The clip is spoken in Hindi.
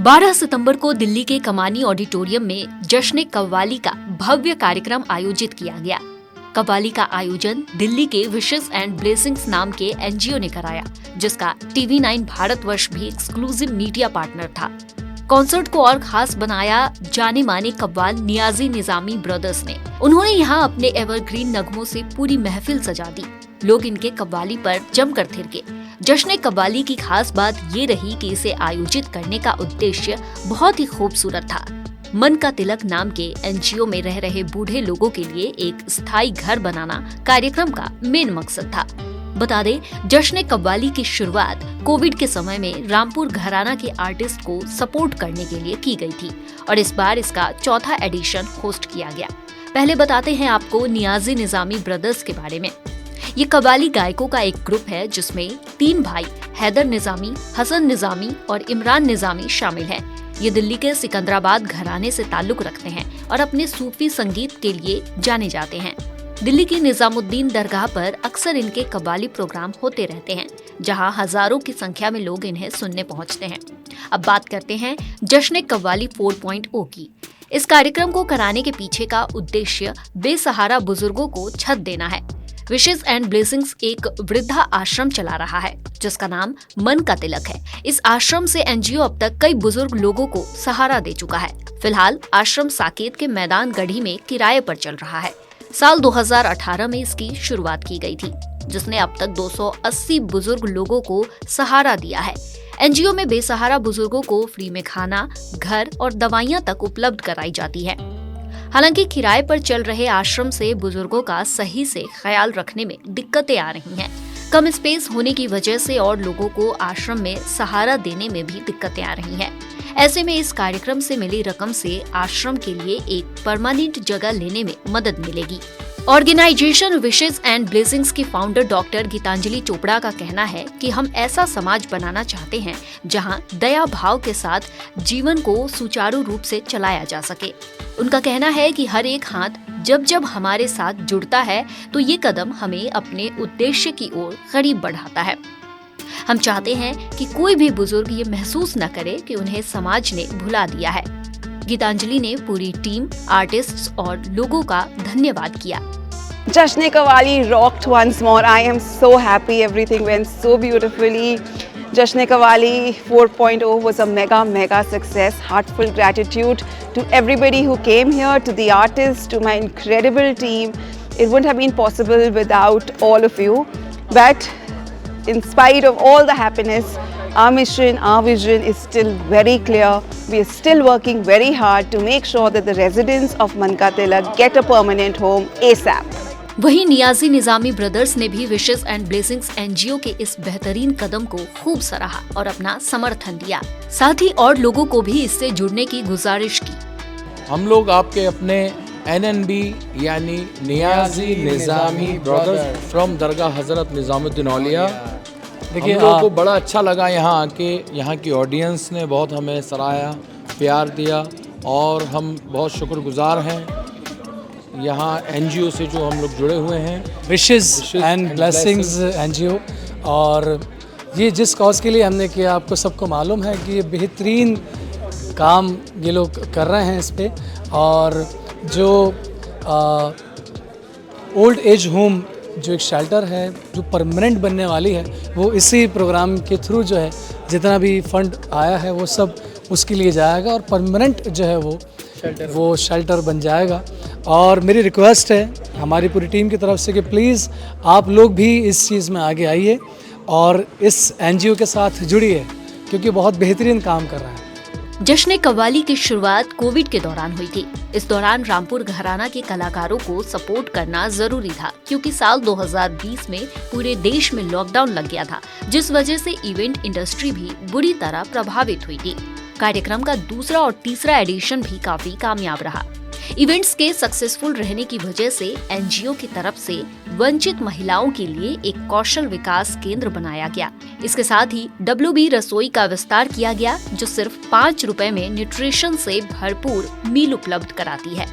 12 सितंबर को दिल्ली के कमानी ऑडिटोरियम में जश्न कव्वाली का भव्य कार्यक्रम आयोजित किया गया। कव्वाली का आयोजन दिल्ली के विशेस एंड ब्लेसिंग्स नाम के एनजीओ ने कराया, जिसका TV9 भारतवर्ष भी एक्सक्लूसिव मीडिया पार्टनर था। कॉन्सर्ट को और खास बनाया जाने माने कव्वाल नियाजी निजामी ब्रदर्स ने। उन्होंने यहाँ अपने एवरग्रीन नगमों से पूरी महफिल सजा दी। लोग इनके कव्वाली पर जमकर थिरके। जश्न कव्वाली की खास बात ये रही कि इसे आयोजित करने का उद्देश्य बहुत ही खूबसूरत था। मन का तिलक नाम के एनजीओ में रह रहे बूढ़े लोगों के लिए एक स्थायी घर बनाना कार्यक्रम का मेन मकसद था। बता दें, जश्न कव्वाली की शुरुआत कोविड के समय में रामपुर घराना के आर्टिस्ट को सपोर्ट करने के लिए की गई थी और इस बार इसका चौथा एडिशन होस्ट किया गया। पहले बताते हैं आपको नियाजी निजामी ब्रदर्स के बारे में। ये कव्वाली गायकों का एक ग्रुप है जिसमें 3 भाई हैदर निजामी, हसन निजामी और इमरान निजामी शामिल हैं। ये दिल्ली के सिकंदराबाद घराने से ताल्लुक रखते हैं और अपने सूफी संगीत के लिए जाने जाते हैं। दिल्ली की निजामुद्दीन दरगाह पर अक्सर इनके कव्वाली प्रोग्राम होते रहते हैं, जहां हजारों की संख्या में लोग इन्हें सुनने पहुंचते हैं। अब बात करते हैं जश्न कव्वाली 4.0 की। इस कार्यक्रम को कराने के पीछे का उद्देश्य बेसहारा बुजुर्गों को छत देना है। विशेस एंड ब्लेसिंग्स एक वृद्धा आश्रम चला रहा है जिसका नाम मन का तिलक है। इस आश्रम से एनजीओ अब तक कई बुजुर्ग लोगों को सहारा दे चुका है। फिलहाल आश्रम साकेत के मैदान गढ़ी में किराए पर चल रहा है। साल 2018 में इसकी शुरुआत की गई थी, जिसने अब तक 280 बुजुर्ग लोगों को सहारा दिया है। एनजीओ में बेसहारा बुजुर्गों को फ्री में खाना, घर और दवाइयाँ तक उपलब्ध कराई जाती है। हालांकि किराए पर चल रहे आश्रम से बुजुर्गों का सही से ख्याल रखने में दिक्कतें आ रही हैं। कम स्पेस होने की वजह से और लोगों को आश्रम में सहारा देने में भी दिक्कतें आ रही हैं। ऐसे में इस कार्यक्रम से मिली रकम से आश्रम के लिए एक परमानेंट जगह लेने में मदद मिलेगी। ऑर्गेनाइजेशन विशेस एंड ब्लेसिंग्स की फाउंडर डॉक्टर गीतांजलि चोपड़ा का कहना है कि हम ऐसा समाज बनाना चाहते हैं जहां दया भाव के साथ जीवन को सुचारू रूप से चलाया जा सके। उनका कहना है कि हर एक हाथ जब जब हमारे साथ जुड़ता है तो ये कदम हमें अपने उद्देश्य की ओर करीब बढ़ाता है। हम चाहते हैं कि कोई भी बुजुर्ग ये महसूस न करे कि उन्हें समाज ने भुला दिया है। गीतांजलि ने पूरी टीम, आर्टिस्ट्स और लोगों का धन्यवाद किया। Jashn Kawali rocked once more. I am so happy. Everything went so beautifully. Jashn Kawali 4.0 was a mega success. Heartfelt gratitude to everybody who came here, to the artists, to my incredible team. It wouldn't have been possible without all of you. But in spite of all the happiness, our mission, our vision is still very clear. We are still working very hard to make sure that the residents of Man Ka Tilak get a permanent home ASAP. वहीं नियाजी निजामी ब्रदर्स ने भी विशेस एंड ब्लेसिंग्स एनजीओ के इस बेहतरीन कदम को खूब सराहा और अपना समर्थन दिया। साथ ही और लोगों को भी इससे जुड़ने की गुजारिश की। हम लोग आपके अपने NNB यानी नियाजी निजामी ब्रदर्स फ्रॉम दरगाह हजरत निजामुद्दीन औलिया, देखिए हम लोगों को बड़ा अच्छा लगा यहाँ आके। यहाँ की ऑडियंस ने बहुत हमें सराहा, प्यार दिया और हम बहुत शुक्रगुजार हैं यहाँ एनजीओ से जो हम लोग जुड़े हुए हैं, विशेस एंड ब्लेसिंग्स एनजीओ। और ये जिस कॉज के लिए हमने किया, आपको सबको मालूम है कि ये बेहतरीन काम ये लोग कर रहे हैं इस पे। और जो ओल्ड एज होम जो एक शेल्टर है जो परमानेंट बनने वाली है, वो इसी प्रोग्राम के थ्रू जो है जितना भी फंड आया है वो सब उसके लिए जाएगा और परमानेंट जो है वो शेल्टर बन जाएगा। और मेरी रिक्वेस्ट है हमारी पूरी टीम की तरफ से कि प्लीज़ आप लोग भी इस चीज़ में आगे आइए और इस एनजीओ के साथ जुड़िए, क्योंकि बहुत बेहतरीन काम कर रहा है। जश्न कव्वाली की शुरुआत कोविड के दौरान हुई थी। इस दौरान रामपुर घराना के कलाकारों को सपोर्ट करना जरूरी था, क्योंकि साल 2020 में पूरे देश में लॉकडाउन लग गया था, जिस वजह से इवेंट इंडस्ट्री भी बुरी तरह प्रभावित हुई थी। कार्यक्रम का दूसरा और तीसरा एडिशन भी काफी कामयाब रहा। इवेंट्स के सक्सेसफुल रहने की वजह से एनजीओ की तरफ से वंचित महिलाओं के लिए एक कौशल विकास केंद्र बनाया गया। इसके साथ ही WB रसोई का विस्तार किया गया, जो सिर्फ 5 रुपए में न्यूट्रिशन से भरपूर मील उपलब्ध कराती है।